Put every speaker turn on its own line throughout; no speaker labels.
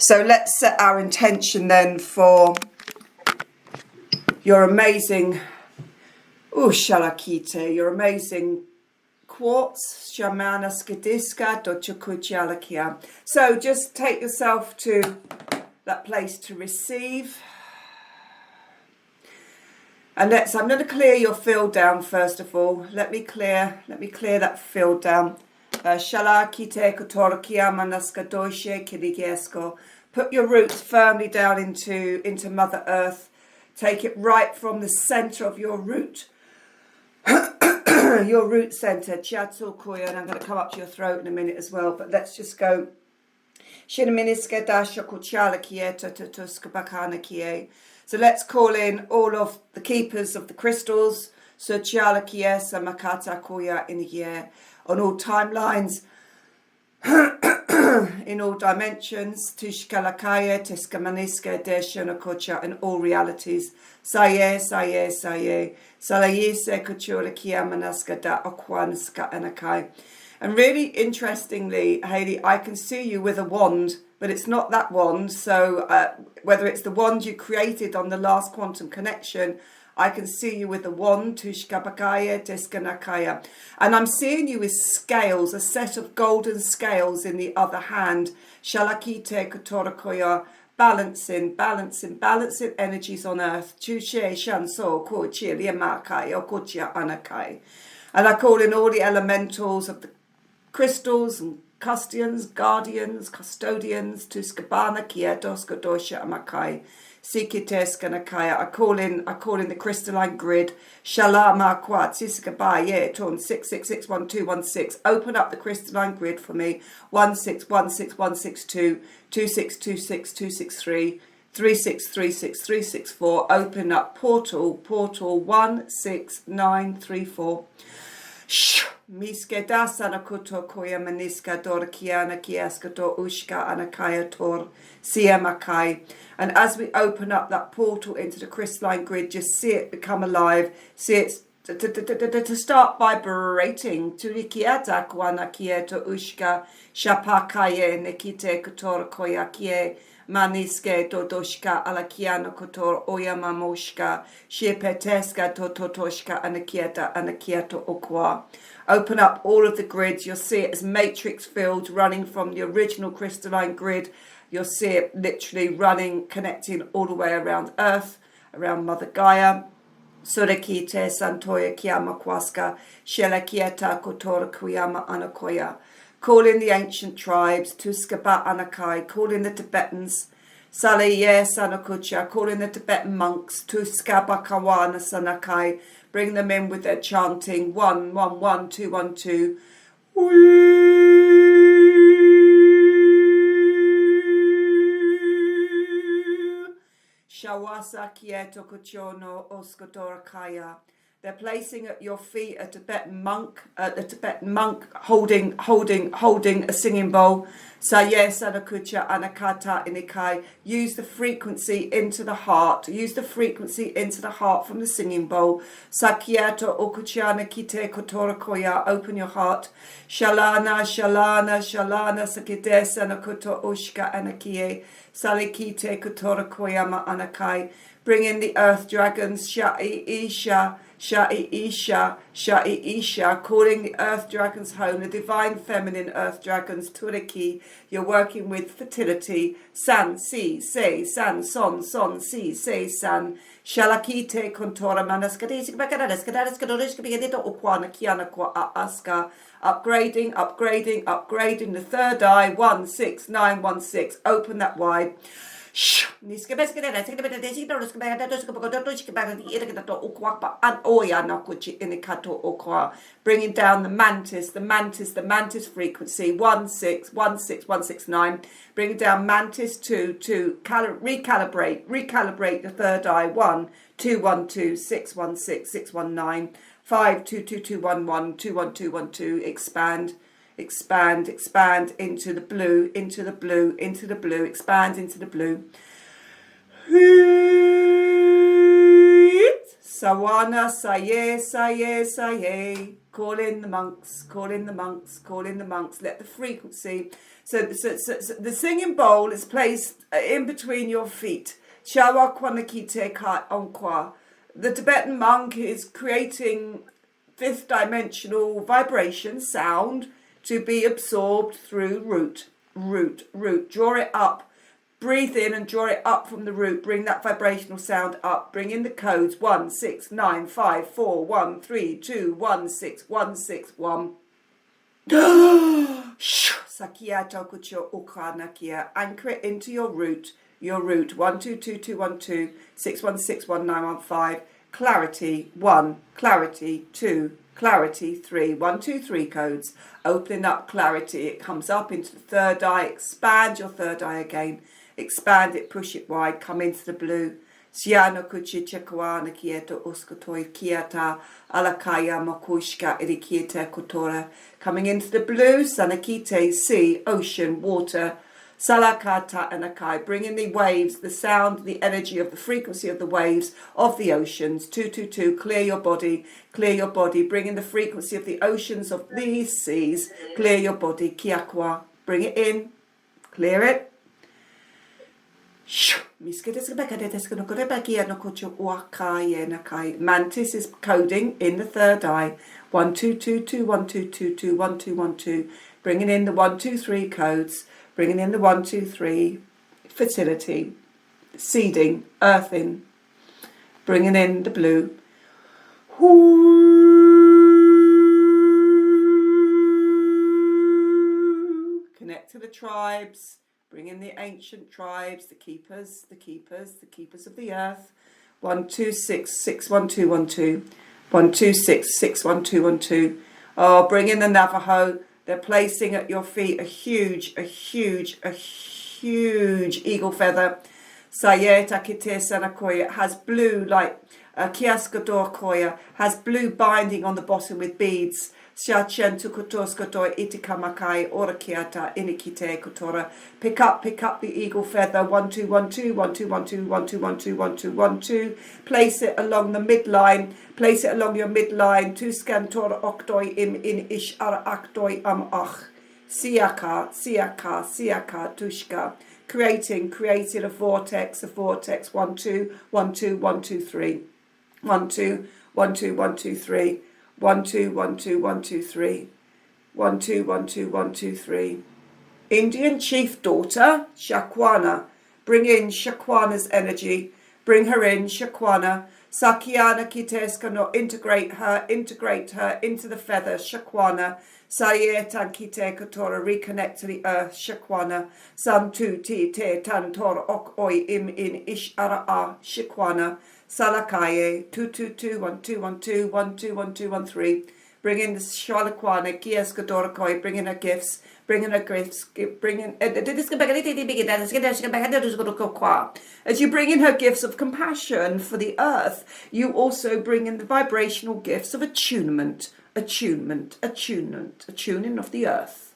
So let's set our intention then for your amazing, Shalakite, your amazing quartz, Shamana Skadiska, Dochakuchalakia. So just take yourself to that place to receive. And I'm going to clear your field down first of all. Let me clear that field down. Shalakite Kotorakia Manaskadoshe Kiligesko. Put your roots firmly down into Mother Earth. Take it right from the center of your root. Your root center. Chiatsul Koya. And I'm going to come up to your throat in a minute as well. But let's just go. Shinaminiske Dasha Kuchalakie Tuskabakanakie. So let's call in all of the keepers of the crystals. So Chialakie Samakata Koya in the year. On all timelines. In all dimensions, Tushkalakaya, Tiskamaniska, Deshanakocha, in all realities. Saye, Saye, Saye, Salayise, Kuchulakia, Manaska, Da, Okwanska, Anakai. And really interestingly, Hayley, I can see you with a wand, but it's not that wand. So whether it's the wand you created on the last quantum connection, I can see you with a wand, Tushkabakaya, Tiskanakaya. And I'm seeing you with scales, a set of golden scales in the other hand. Shalakite Kotorakoya, balancing energies on earth. Chushe Shanso, Kochi, Liamakai, Okochia Anakai. And I call in all the elementals of the crystals and guardians, custodians, Tuskabana, Kietos, Kodosha, Amakai. Sikites Ganakaya. I call in the crystalline grid. Shalama Kwat Siskaba Ye Ton 6661216. Open up the crystalline grid for me. 1616162 2626 3634. Open up portal 16934. Miske dasana kuto koya maniska dor kiana kiaska dor ushka anakaya tor siamakai. And as we open up that portal into the crystalline grid, just see it become alive. See it to start vibrating. Turikiata kwana kieto ushka shapakaye nekite kotor koya kie. Maniske dodoshka alakiano kotor oyamamoshka shepeteska tototoshka anakiato okwa. Open up all of the grids. You'll see it as matrix fields running from the original crystalline grid. You'll see it literally running, connecting all the way around Earth, around Mother Gaia. Surekite santoya kiyama kwaska shelakieta kotora kuyama anakoya. Call in the ancient tribes, Tuskaba Anakai, call in the Tibetans, Saleye Sanakucha, call in the Tibetan monks, Tuskaba Kawana Sanakai, bring them in with their chanting, 1 1 1 2 1 2. Shawasa Kieto Kuchono Oskodorakaya. They're placing at your feet a Tibetan monk holding a singing bowl. Saye Sanakucha Anakata Inikai. Use the frequency into the heart. Use the frequency into the heart from the singing bowl. Sakyato Okuchana Kite Kotorakoya. Open your heart. Shalana, Shalana, Shalana Sakide Sanakuto Ushka Anakie. Salikite Kotorakoyama Anakai. Bring in the earth dragons. Sha'i Isha. Sha'i Isha, calling the earth dragons home, the divine feminine earth dragons, Tureki. You're working with fertility. San, si, se, san, son, si, se, san. Shalakite, kontora, manaskadisik, bakadadaskadadaskadorishkabigedito, okwana, kiana, kwa, aska. Upgrading the third eye, 16916. Open that wide. Bringing down the mantis frequency 161669. Bring down mantis to recalibrate the third eye 1 212 616 619 522211 21212. Expand into the blue, expand into the blue. Sawana, saye, Call in the monks, call in the monks, call in the monks. Let the frequency. So the singing bowl is placed in between your feet. Shawa kwanakite ka onkwa. The Tibetan monk is creating fifth dimensional vibration, sound, to be absorbed through root. Draw it up. Breathe in and draw it up from the root. Bring that vibrational sound up. Bring in the codes 1 6 9 5 4 1 3 2 1 6 1 6 1. Sakia tokucho ukanakia. Anchor it into your root. Your root 122212 61619115. Clarity 1. Clarity 2. Clarity 3. 1 2 3 codes. Opening up clarity. It comes up into the third eye. Expand your third eye again. Expand it, push it wide, come into the blue. Siano kuchi chekwana kieto uskotoi kiata alakaya makushka irikiete kotora. Coming into the blue, sanakite, sea, ocean, water. Salakata anakai, bringing the waves, the sound, the energy of the frequency of the waves of the oceans. 222, clear your body, bringing the frequency of the oceans of these seas. Clear your body, kiakwa, bring it in, clear it. Mantis is coding in the third eye. 1222 1222 1212. Bringing in the 123 codes. Bringing in the 123 fertility, seeding, earthing. Bringing in the blue. Connect to the tribes. Bring in the ancient tribes, the keepers of the earth. 126 61212. 126 61212. Oh, bring in the Navajo. They're placing at your feet a huge eagle feather. Sayeta kite sanakoya has blue, like kiaskador koya, has blue binding on the bottom with beads. Shachen tukotoskoto itikamakai orakiata inikite kotora. Pick up the eagle feather. 1212 1212 1212 1212. Place it along the midline. Place it along your midline. Tu scantor octoi im in ish ara actoi ach. Siaka tushka. Creating a vortex. 1 2 1 2 1 2 3. 1 2 1 2 1 2 3. 1 2 1 2 1 2 3. 1 2 1 2 1 2 3. Indian chief daughter, Shakwana. Bring in Shakwana's energy. Bring her in, Shakwana. Sakyana Kiteska no integrate her into the feather, Shakwana. Sayetan Kite Kotora, reconnect to the earth, Shakwana. Sam tu ti te tan tor ok oi im in ish ara a, Shakwana. Salakaye 222 1212 121213. Bring in the Shalakwana, Kiaskadorkoi, bring in her gifts, bring in her gifts, bring in. As you bring in her gifts of compassion for the earth, you also bring in the vibrational gifts of attunement of the earth.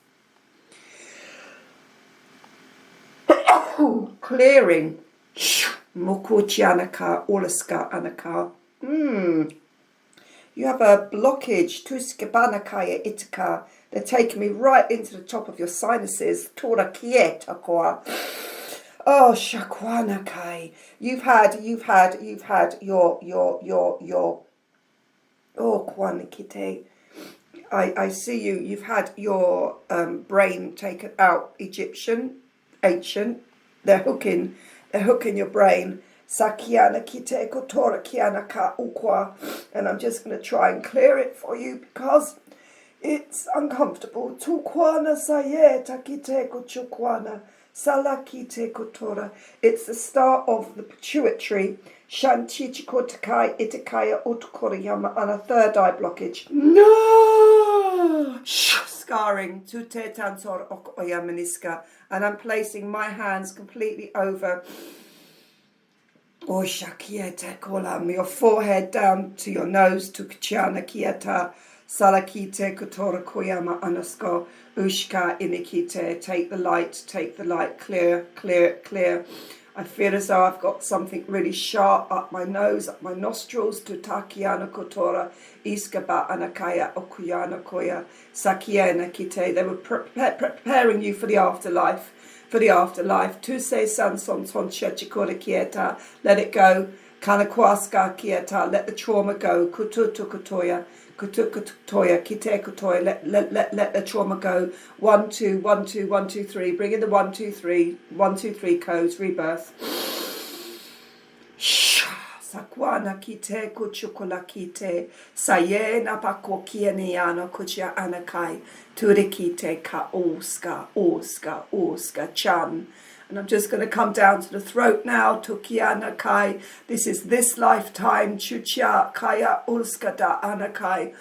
Clearing. Mokuchianaka, Olaska Anaka. You have a blockage, Tuskibanakaya Itaka. They're taking me right into the top of your sinuses. Tora Kietakwa. Oh, Shakwanakai. You've had your oh, Kwanikite. I see you. You've had your brain taken out. Egyptian, ancient. They're hooking your brain. Sakyana kite kotora kiana ka ukwa. And I'm just going to try and clear it for you because it's uncomfortable. Tukwana sayeta kite kochukwana. Salakite kotora. It's the start of the pituitary. Shantichikotakai itakaya utkoriyama and a third eye blockage. No! Scarring. Tute tansor okoyamaniska. And I'm placing my hands completely over your forehead down to your nose, to Kiana Kieta, Salakite Kotora Koyama Anasko, Ushka Inikite, take the light, clear. I feel as though I've got something really sharp up my nose, up my nostrils. Tutakiana kotora, iskaba anakaya okuyana koya, sakiana kite. They were preparing you for the afterlife. For the afterlife. Tu se san son son chechikora kieta. Let it go. Kanakwaska kieta. Let the trauma go. Kututu kotoya. Kutukutoya, kite kotoya, let the trauma go. 1 2 1 2 1 2 3. Bring in the 1 2 3 1 2 3 codes. Rebirth. Sakwana kite kuchukula kite saye napako kianiano kucha anakai turikite ka oska chan. And I'm just going to come down to the throat now. Tukiana kai. This is this lifetime. Chucha kaya ulskada anakai.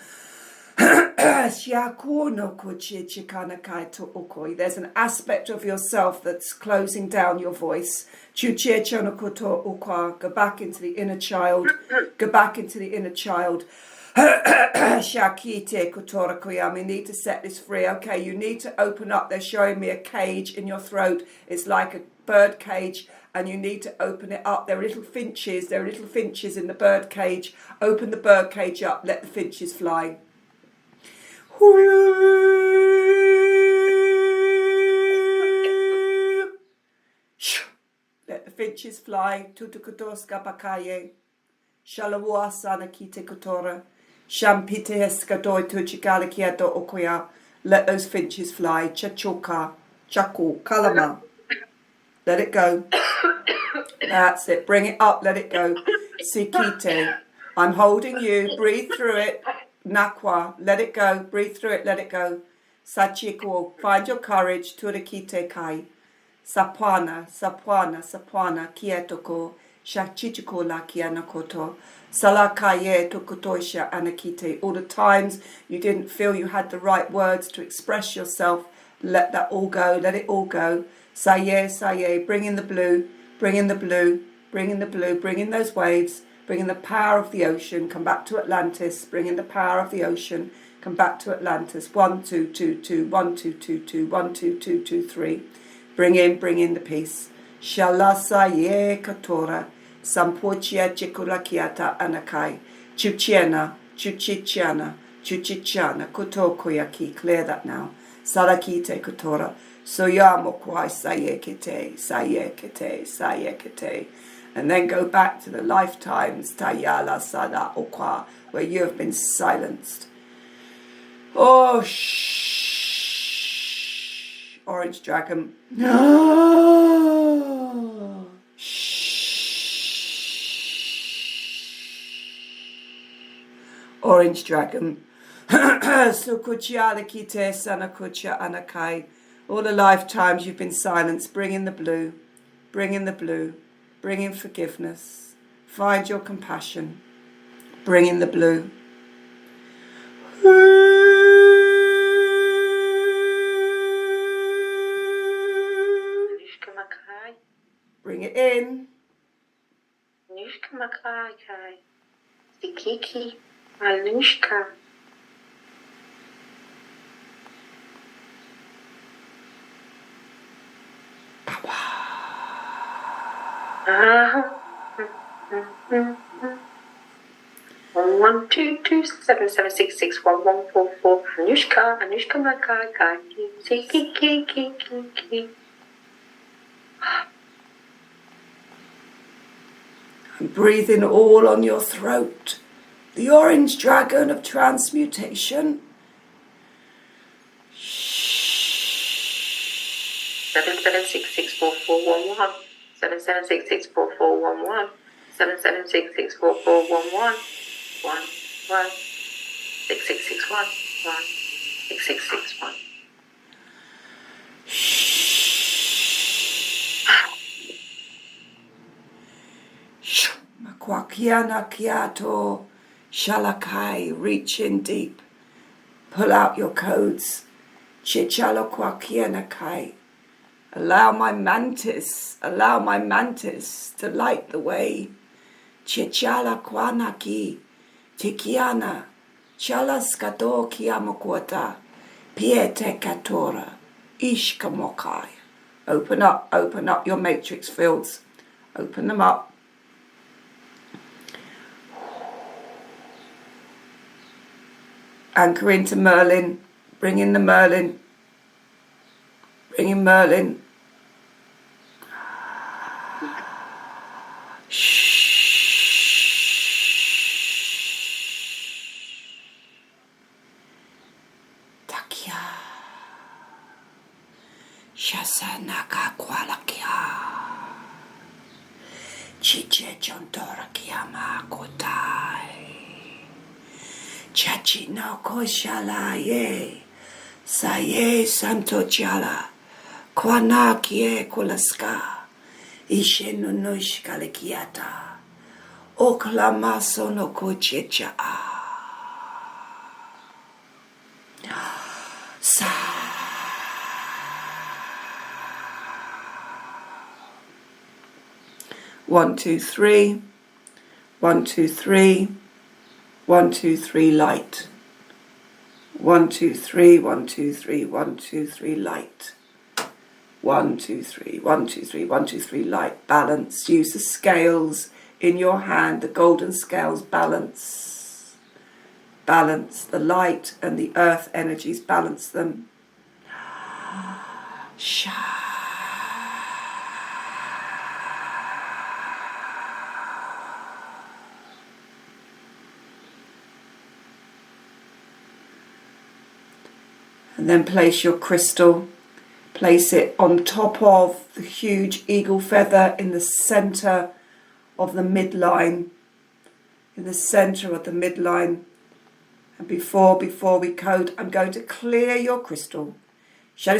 There's an aspect of yourself that's closing down your voice. Go back into the inner child. Go back into the inner child. We need to set this free. Okay, you need to open up. They're showing me a cage in your throat. It's like a bird cage, and you need to open it up. There are little finches. There are little finches in the bird cage. Open the bird cage up. Let the finches fly. Let the finches fly. Tutukutoska pakaye. Shalawasana kite kotora. Shampite eskadoi tuchigalakia do okoya. Let those finches fly. Chachoka. Chaku. Kalama. Let it go. That's it. Bring it up. Let it go. Sikite. I'm holding you. Breathe through it. Nakwa. Let it go. Breathe through it. Let it go. Sachiko. Find your courage. Turikite kai. Sapwana. Sapwana. Sapwana. Kietoko. Shachichiko la kianakoto. Salakaye tokotoisha anakite. All the times you didn't feel you had the right words to express yourself, let that all go. Let it all go. Saye, saye. Bring in the blue. Bring in the blue. Bring in the blue. Bring in those waves. Bring in the power of the ocean. Come back to Atlantis. Bring in the power of the ocean. Come back to Atlantis. 1 2 2 2 1 2 2 2 1 2 2 2 3. Bring in the peace. Shalasaye katora. Sampochia chikulakiata anakai. Chuchiana. Chuchichana. Chuchichana. Kotokoyaki. Clear that now. Sarakite kotora. Soyamo kwai sayekite. Sayekite. Sayekite. And then go back to the lifetimes, Tayala Sada Okwa, where you have been silenced. Oh, shh. Orange dragon. No. Shh. Orange dragon. Sukuchiala kite sanakucha anakai. All the lifetimes you've been silenced. Bring in the blue. Bring in the blue. Bring in forgiveness. Find your compassion. Bring in the blue. Bring it in.
Sikiki, Anushka. One two two 7 7 6 6 1 1 4 4. Anushka, Anushka Makai Kai. Ki.
And breathe in all on your throat. The orange dragon of transmutation.
7 7 6 6 4 4 1 1. 7 7 6 6 4 4 1 1. 7 7 6 6 4 4 1 1. 1 1 6 6 6 1 1 6 6 6 1.
Makwakiana kiato shalakai. Reach in deep. Pull out your codes. Chichalo kwakiana kai. Allow my mantis to light the way. Chichala kwanaki, tikiana, chalaskado kiamakwata, piete katora, ishkamokai. Open up your matrix fields. Open them up. Anchor into Merlin. Bring in the Merlin. Bring in Merlin. Takia. Shasanaka kwalakia. Chiche chontora kiyama kotai. Chachi no koshala ye. Saye santo chala. Kwana kie kulaska. Ishe no noishkalekiata. Oklamaso no kochecha. Sa. 1, 2, 3. 1, 2, 3. 1, 2, 3 light. 1, 2, 3. 1, 2, 3. 1, 2, 3 light. 1, 2, 3. 1, 2, 3. 1, 2, 3 light. Balance. Use the scales in your hand. The golden scales. Balance. Balance. The light and the earth energies. Balance them. Shah. And then place your crystal, place it on top of the huge eagle feather in the center of the midline, in the center of the midline. And before we code, I'm going to clear your crystal. The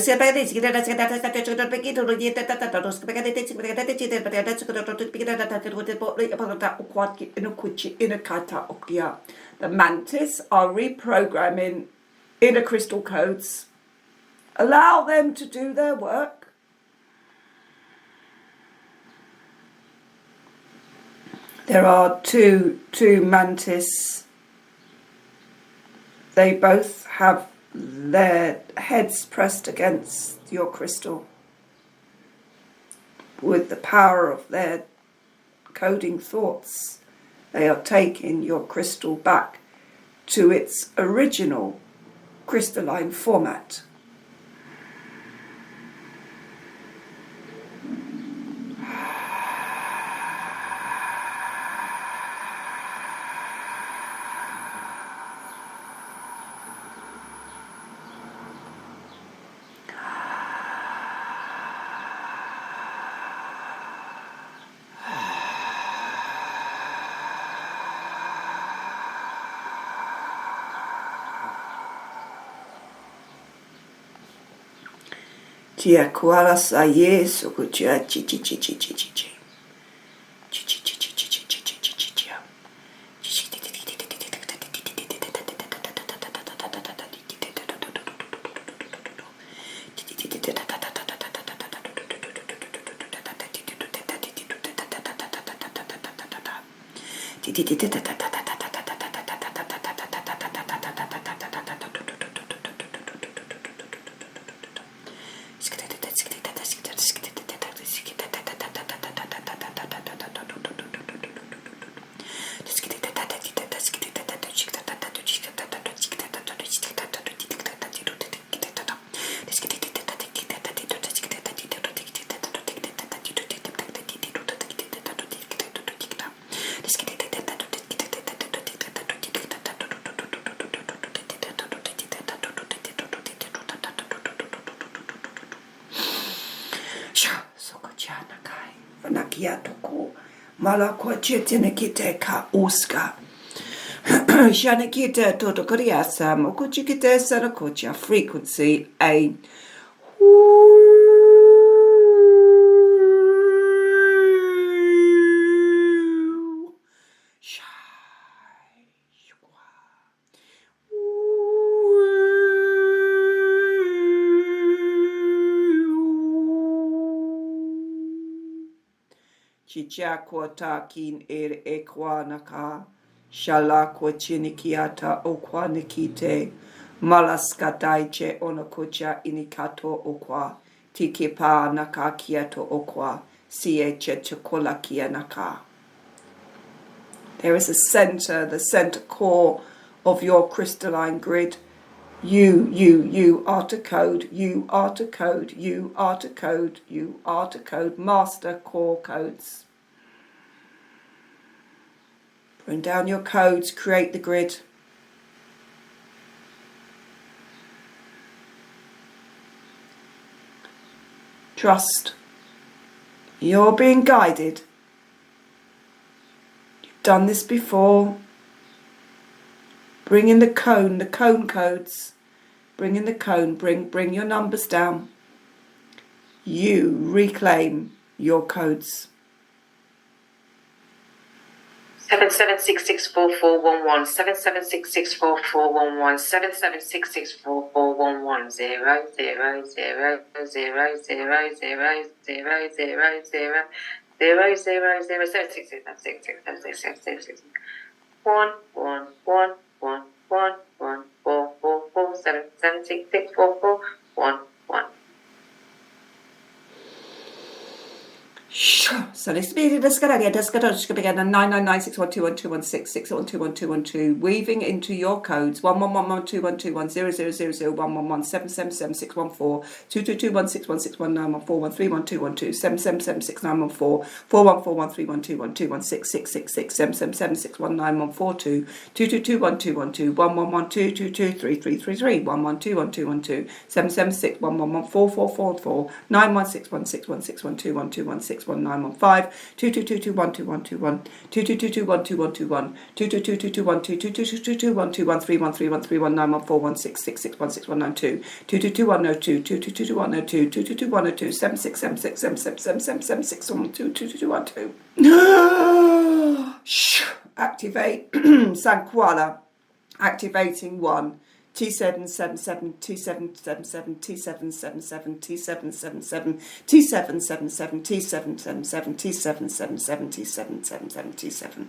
mantis are reprogramming inner crystal codes. Allow them to do their work. There are two mantis. They both have their heads pressed against your crystal. With the power of their coding thoughts, they are taking your crystal back to its original crystalline format. Tia kuala sa yesu kutia chi chi chi chi chi chi chi. Chi chi chi chi chi chi chi chi chi chi chi. Malakwa chetine kite ka uska. Shana kite toto koriasa mokuchi kite sarakocha frequency A. Chichakwa takin ekwa naka. Shalakwa chinikiata okwa nikite. Malaskataiche onakocha inikato okwa. Tikipa naka kiato okwa. Sieche Chukolakia Naka. There is a center, the center core of your crystalline grid. You are to code, you are to code, you are to code, you are to code, master core codes. Bring down your codes, create the grid. Trust. You're being guided. You've done this before. Bring in the cone codes. Bring in the cone, bring your numbers down. You reclaim your codes.
77664411, 77664411, 77664411, 0
So let's be this good idea. Just begin 99961212166121212, weaving into your codes 11112121000111777614 22216161914131212 77769114 41413121216666 77761914 2221212 1112223333 112112 776111444 91616161212 1619115 222212121 222212121 2222122212131313131914166616192 2222102 2222102 2222102 76777777762 activate Sankwala, activating 1 T777 T777 T777 T777 T777 T777 T777 T777 T7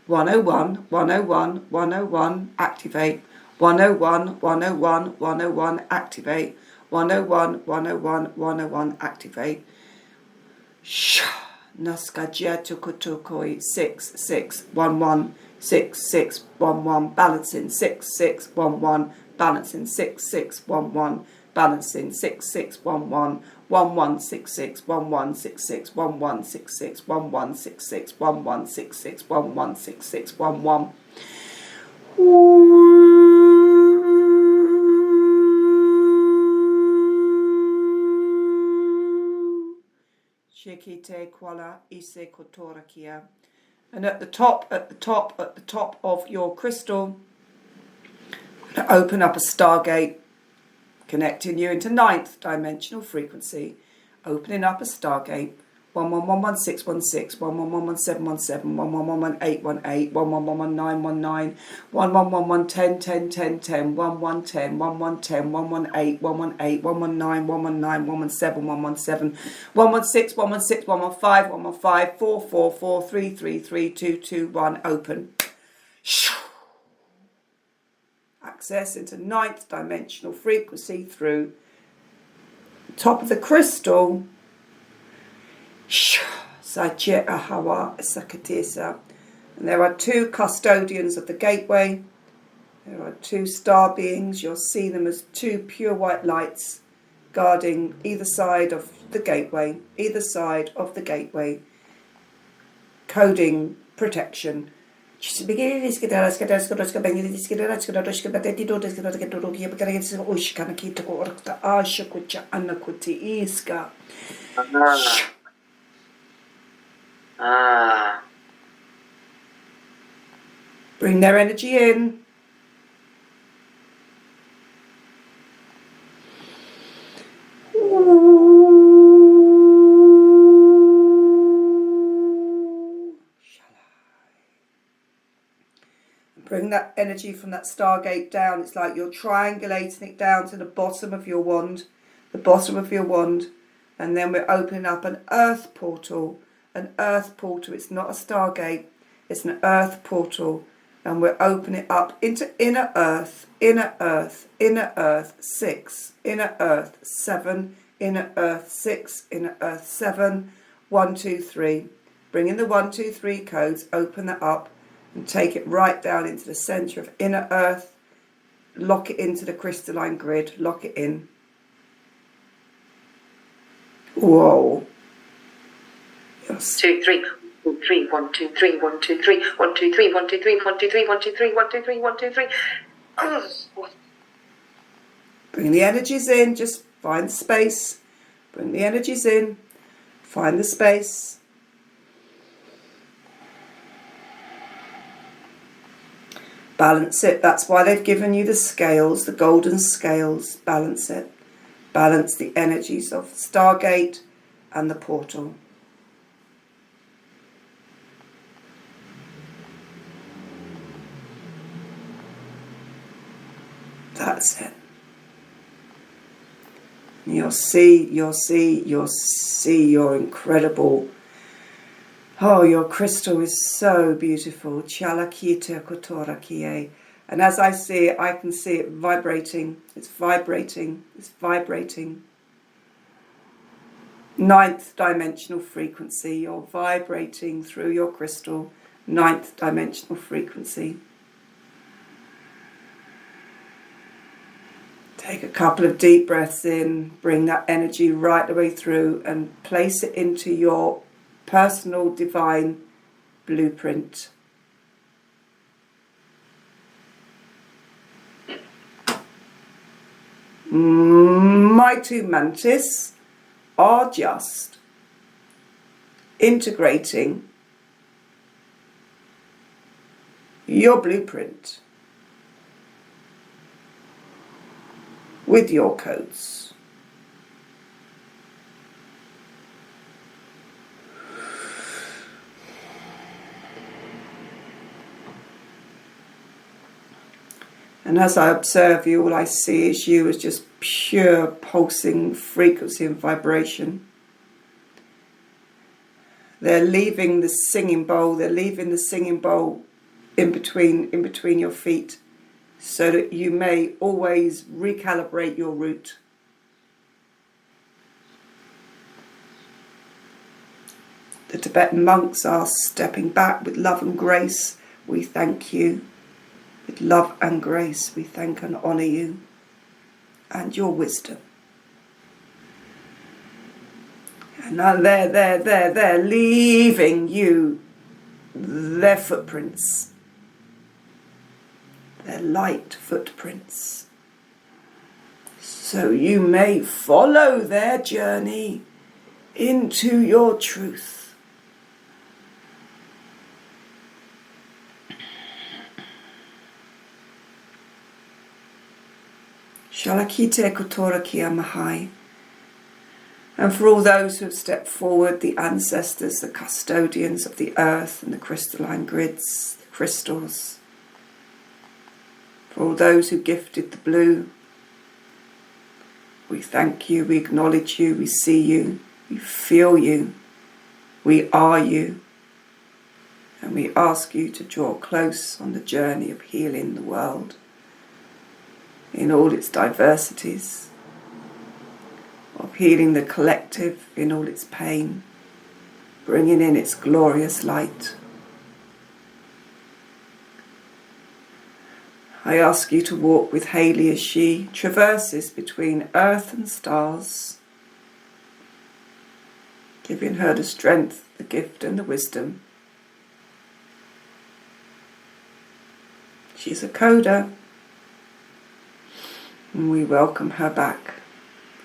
101 101 101 activate 101 101 101 activate 101 101 101 activate Naskajia Tukutokoi 6611 6611 balancing 6611 balancing 6611 balancing 6611 1166 1166 1166 1166 1166 1166 11 Shikite Kuala Ise Kotorakia. And at the top of your crystal, I'm going to open up a stargate, connecting you into 9th dimensional frequency, opening up a stargate, 111616, 11111717, 11111818, 11111919, 111110101010, 1110, 1110, 118, 118, 119, 119, 117, 117, 116, 116, 115, 115, 444, 333, 221, open. Access into 9th dimensional frequency through the top of the crystal. And there are 2 custodians of the gateway. There are 2 star beings. You'll see them as 2 pure white lights guarding either side of the gateway, coding protection. Bring their energy in. Bring that energy from that stargate down. It's like you're triangulating it down to the bottom of your wand, and then we're opening up an earth portal. It's not a stargate, it's an earth portal, and we're opening it up into inner earth 6, inner earth 7, inner earth 6, inner earth 7, 1, 2, 3. Bring in the 1, 2, 3 codes, open that up and take it right down into the centre of inner earth. Lock it into the crystalline grid, lock it in. Whoa. Yes.
2, 3, 3, 1, 2, 3, 1, 2, 3, 1, 2, 3, 1, 2, 3, 1, 2, 3, 1, 2, 3, 1, 2, 3, 1, 2, 3.
Bring the energies in, just find the space. Bring the energies in, find the space. Balance it. That's why they've given you the scales, the golden scales. Balance it. Balance the energies of the Stargate and the portal. That's it. You'll see your incredible. Oh, your crystal is so beautiful. Chalakita kotorakie. And as I see it, I can see it vibrating. It's vibrating. It's vibrating. 9th dimensional frequency. You're vibrating through your crystal. 9th dimensional frequency. Take a couple of deep breaths in. Bring that energy right the way through and place it into your personal divine blueprint. My 2 mantis are just integrating your blueprint with your codes. And as I observe you, all I see is you as just pure pulsing frequency and vibration. They're leaving the singing bowl. They're leaving the singing bowl in between your feet, so that you may always recalibrate your route. The Tibetan monks are stepping back with love and grace. We thank you. With love and grace, we thank and honour you and your wisdom. And now they're leaving you their footprints. Their light footprints. So you may follow their journey into your truth. Shalakite Kotora Kia Mahai. And for all those who have stepped forward, the ancestors, the custodians of the earth and the crystalline grids, the crystals. For all those who gifted the blue, we thank you, we acknowledge you, we see you, we feel you, we are you. And we ask you to draw close on the journey of healing the world in all its diversities, of healing the collective in all its pain, bringing in its glorious light. I ask you to walk with Hayley as she traverses between earth and stars, giving her the strength, the gift and the wisdom. She's a coder, and we welcome her back.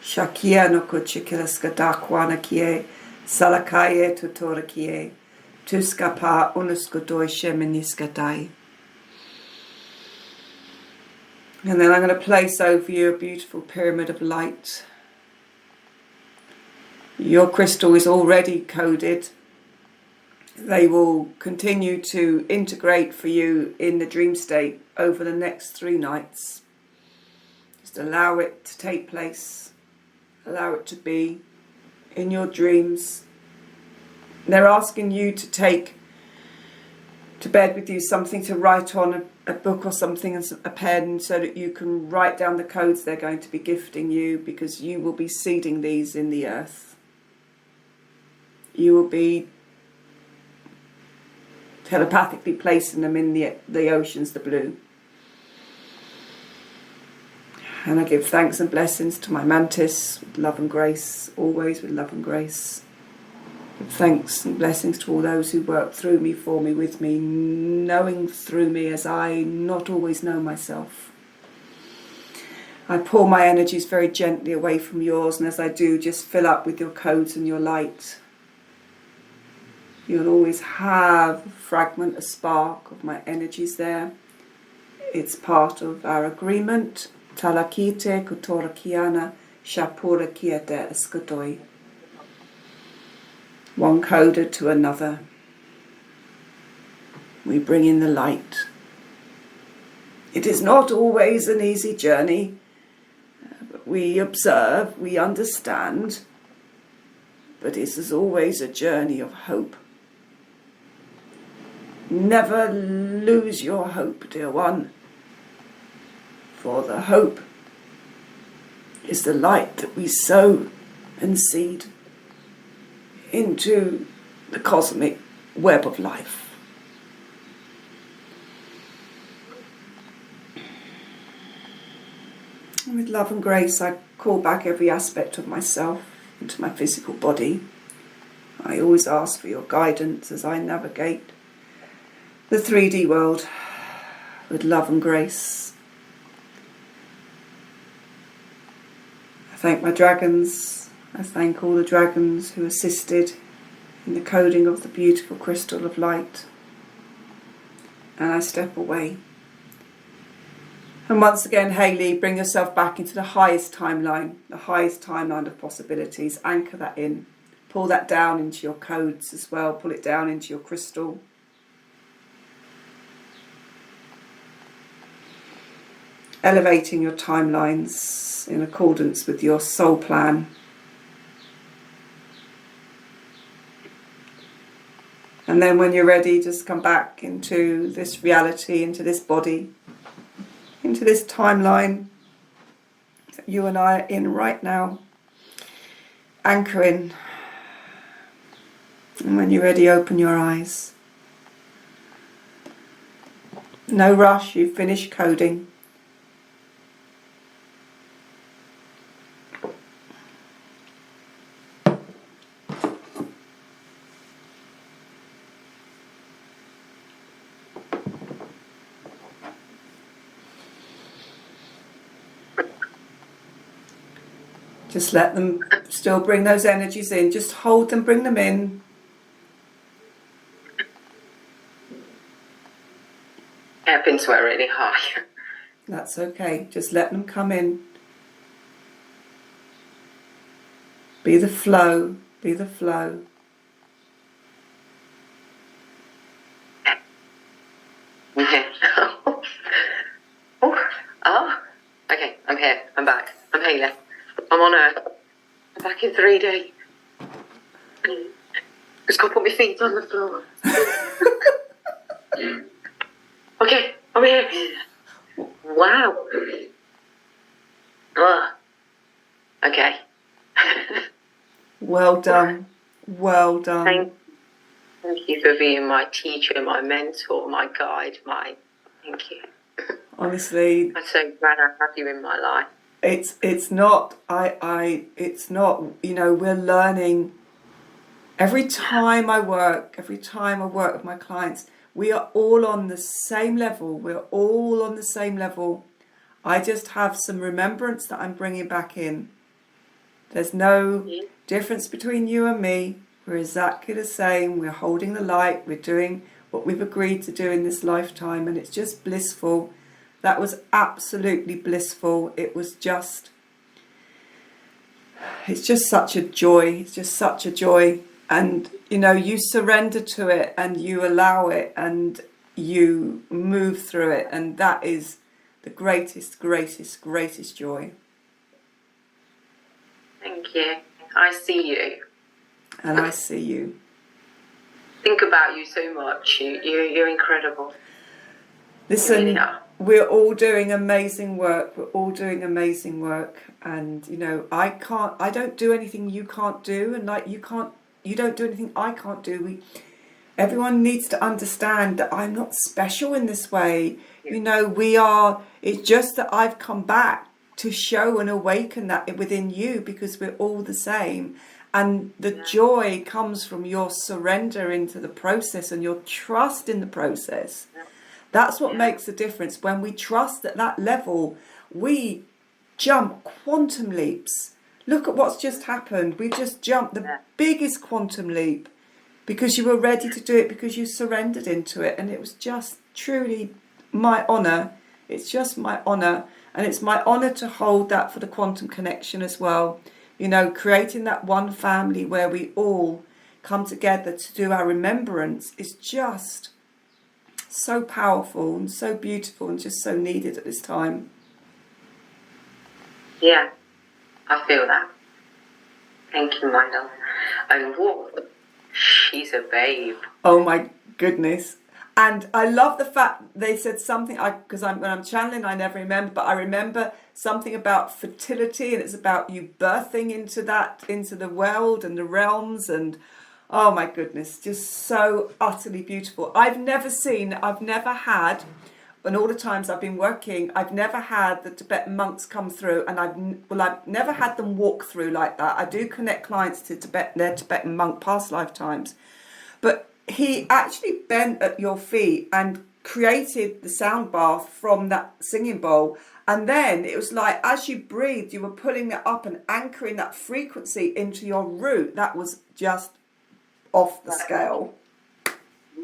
Shakia no kuchikilaska dakwana kie, salakaye tutora kie, tuskapa unuskudoi sheminiska dai. And then I'm going to place over you a beautiful pyramid of light. Your crystal is already coded. They will continue to integrate for you in the dream state over the next 3 nights. Just allow it to take place. Allow it to be in your dreams. They're asking you to take to bed with you something to write on, a book or something, and a pen, so that you can write down the codes they're going to be gifting you, because you will be seeding these in the earth. You will be telepathically placing them in the oceans, the blue. And I give thanks and blessings to my mantis with love and grace, always with love and grace. Thanks and blessings to all those who work through me, for me, with me, knowing through me as I not always know myself. I pour my energies very gently away from yours, and as I do, just fill up with your codes and your light. You'll always have a fragment, a spark of my energies there. It's part of our agreement. Talakite kutora kiana shapura kiete eskatoi. One coder to another. We bring in the light. It is not always an easy journey. But we observe, we understand. But it is always a journey of hope. Never lose your hope, dear one. For the hope is the light that we sow and seed into the cosmic web of life. And with love and grace, I call back every aspect of myself into my physical body. I always ask for your guidance as I navigate the 3D world with love and grace. I thank my dragons. I thank all the dragons who assisted in the coding of the beautiful crystal of light. And I step away. And once again, Hayley, bring yourself back into the highest timeline of possibilities. Anchor that in. Pull that down into your codes as well. Pull it down into your crystal. Elevating your timelines in accordance with your soul plan. And then when you're ready, just come back into this reality, into this body, into this timeline that you and I are in right now. Anchor in. And when you're ready, open your eyes. No rush, you've finished coding. Just let them still bring those energies in. Just hold them, bring them in.
I've been sweating really high.
That's okay. Just let them come in. Be the flow. Be the flow.
Oh, okay, I'm here. I'm back. I'm Hayley. I'm on Earth. I'm back in 3D. Just gotta put my feet on the floor. Okay, I'm here. Wow. Okay.
Well done. Well done.
Thank you for being my teacher, my mentor, my guide, thank you.
Honestly,
I'm so glad I have you in my life.
It's not, you know, we're learning. Every time I work with my clients, we are all on the same level. We're all on the same level. I just have some remembrance that I'm bringing back in. There's no difference between you and me. We're exactly the same. We're holding the light. We're doing what we've agreed to do in this lifetime, and it's just blissful. That was absolutely blissful. It's just such a joy. It's just such a joy. And, you know, you surrender to it and you allow it and you move through it. And that is the greatest, greatest, greatest joy.
Thank you. I see you.
And I see you.
think about you so much. You're incredible.
Listen,
You really are.
we're all doing amazing work. We're all doing amazing work. And, you know, I don't do anything you can't do. And like, you don't do anything I can't do. Everyone needs to understand that I'm not special in this way. You know, it's just that I've come back to show and awaken that within you, because we're all the same. And the joy comes from your surrender into the process and your trust in the process. That's what makes the difference. When we trust at that level, we jump quantum leaps. Look at what's just happened. We've just jumped the biggest quantum leap because you were ready to do it, because you surrendered into it. And it was just truly my honour. It's just my honour. And it's my honour to hold that for the quantum connection as well. You know, creating that one family where we all come together to do our remembrance is just so powerful and so beautiful and just so needed at this time.
Yeah, I feel that. Thank you, my love. And what? She's a babe.
Oh my goodness. And I love the fact they said something, because when I'm channeling, I never remember, but I remember something about fertility, and it's about you birthing into the world and the realms, and oh my goodness, just so utterly beautiful. I've never had, and all the times I've been working, I've never had the Tibetan monks come through, and I've never had them walk through like that. I do connect clients to their Tibetan monk past lifetimes, but he actually bent at your feet and created the sound bath from that singing bowl. And then it was like, as you breathed, you were pulling that up and anchoring that frequency into your root. That was just off the scale.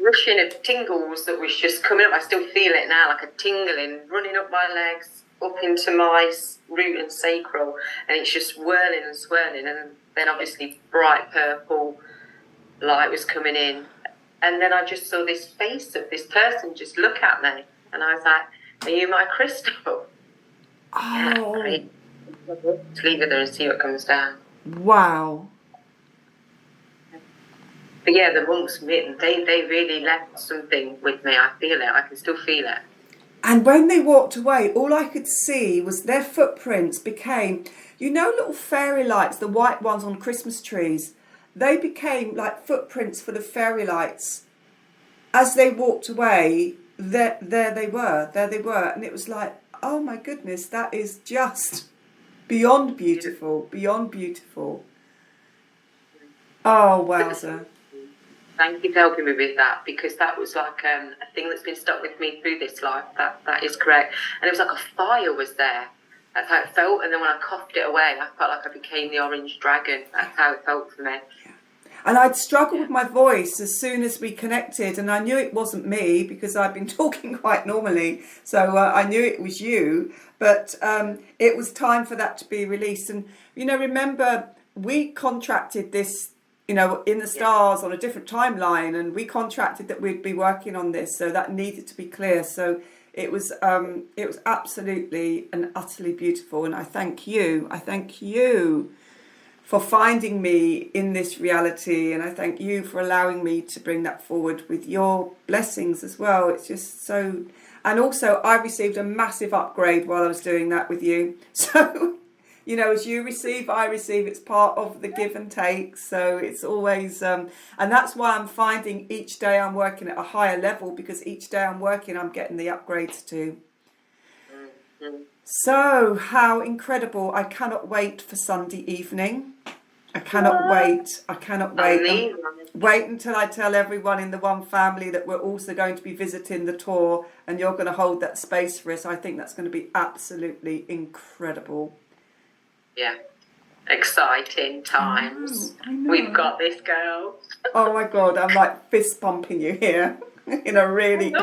Rushing of tingles that was just coming up. I still feel it now, like a tingling running up my legs, up into my root and sacral, and it's just whirling and swirling. And then obviously bright purple light was coming in. And then I just saw this face of this person just look at me. And I was like, are you my crystal?
Oh.
Yeah, let's leave it there and see what comes down.
Wow.
But yeah, the monks, they really left something with me. I feel it. I can still feel it.
And when they walked away, all I could see was their footprints became, you know, little fairy lights, the white ones on Christmas trees. They became like footprints for the fairy lights. As they walked away, there they were. And it was like, oh my goodness, that is just beyond beautiful, beyond beautiful. Oh, wowza.
Thank you for helping me with that, because that was like a thing that's been stuck with me through this life. That is correct. And it was like a fire was there. That's how it felt. And then when I coughed it away, I felt like I became the orange dragon. That's how it felt for me.
And I'd struggled with my voice as soon as we connected, and I knew it wasn't me because I'd been talking quite normally, so I knew it was you, but it was time for that to be released. And, you know, remember, we contracted this, you know, in the stars on a different timeline, and we contracted that we'd be working on this, so that needed to be clear. So it was absolutely and utterly beautiful, and I thank you for finding me in this reality, and I thank you for allowing me to bring that forward with your blessings as well. It's just so, and also I received a massive upgrade while I was doing that with you. So, you know, as you receive, I receive. It's part of the give and take. So it's always, and that's why I'm finding each day I'm working at a higher level, because each day I'm working, I'm getting the upgrades too. So, how incredible. I cannot wait for Sunday evening. I cannot wait. Wait until I tell everyone in the one family that we're also going to be visiting the tour, and you're going to hold that space for us. I think that's going to be absolutely incredible.
Yeah. Exciting times.
I know.
We've got this, girl.
Oh my God, I'm like fist pumping you here in a really...